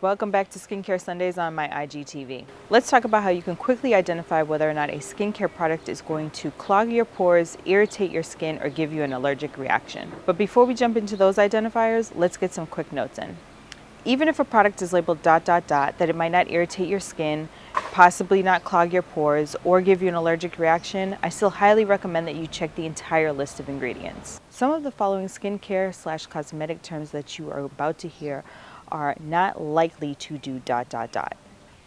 Welcome back to Skincare Sundays on my IGTV. Let's talk about how you can quickly identify whether or not a skincare product is going to clog your pores, irritate your skin, or give you an allergic reaction. But before we jump into those identifiers, let's get some quick notes in. Even if a product is labeled ... that it might not irritate your skin, possibly not clog your pores, or give you an allergic reaction, I still highly recommend that you check the entire list of ingredients. Some of the following skincare/cosmetic terms that you are about to hear are not likely to do ...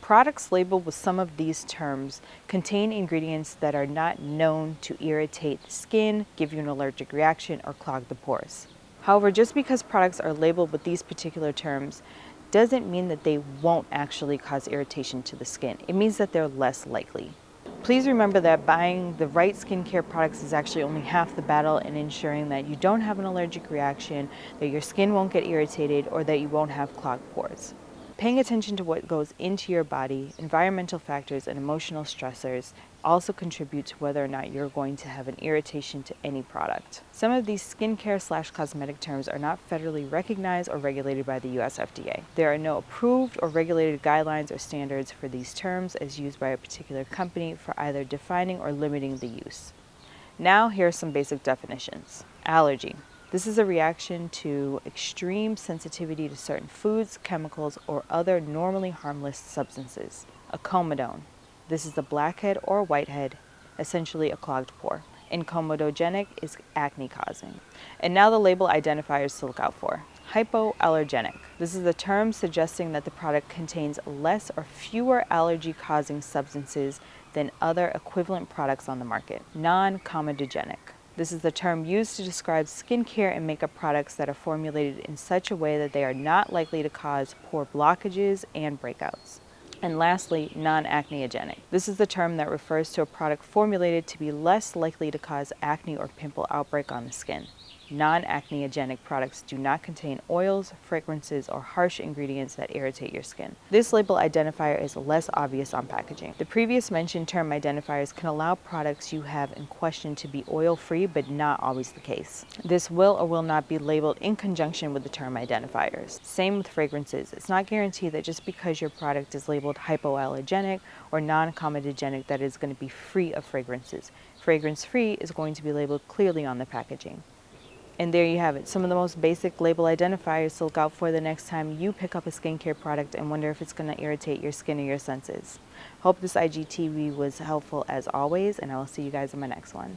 Products labeled with some of these terms contain ingredients that are not known to irritate the skin, give you an allergic reaction, or clog the pores. However, just because products are labeled with these particular terms doesn't mean that they won't actually cause irritation to the skin. It means that they're less likely. Please remember that buying the right skincare products is actually only half the battle in ensuring that you don't have an allergic reaction, that your skin won't get irritated, or that you won't have clogged pores. Paying attention to what goes into your body, environmental factors, and emotional stressors also contribute to whether or not you're going to have an irritation to any product. Some of these skincare/cosmetic terms are not federally recognized or regulated by the US FDA. There are no approved or regulated guidelines or standards for these terms as used by a particular company for either defining or limiting the use. Now, here are some basic definitions. Allergy. This is a reaction to extreme sensitivity to certain foods, chemicals, or other normally harmless substances. A comedone. This is a blackhead or whitehead, essentially a clogged pore. Incomodogenic is acne causing. And now the label identifiers to look out for. Hypoallergenic. This is a term suggesting that the product contains less or fewer allergy-causing substances than other equivalent products on the market. Non-comedogenic. This is the term used to describe skincare and makeup products that are formulated in such a way that they are not likely to cause pore blockages and breakouts. And lastly, non-acneogenic. This is the term that refers to a product formulated to be less likely to cause acne or pimple outbreak on the skin. Non-acneogenic products do not contain oils, fragrances, or harsh ingredients that irritate your skin. This label identifier is less obvious on packaging. The previous mentioned term identifiers can allow products you have in question to be oil-free, but not always the case. This will or will not be labeled in conjunction with the term identifiers. Same with fragrances. It's not guaranteed that just because your product is labeled hypoallergenic or non-comedogenic that it's going to be free of fragrances. Fragrance-free is going to be labeled clearly on the packaging. And there you have it, some of the most basic label identifiers to look out for the next time you pick up a skincare product and wonder if it's going to irritate your skin or your senses. Hope this IGTV was helpful as always, and I will see you guys in my next one.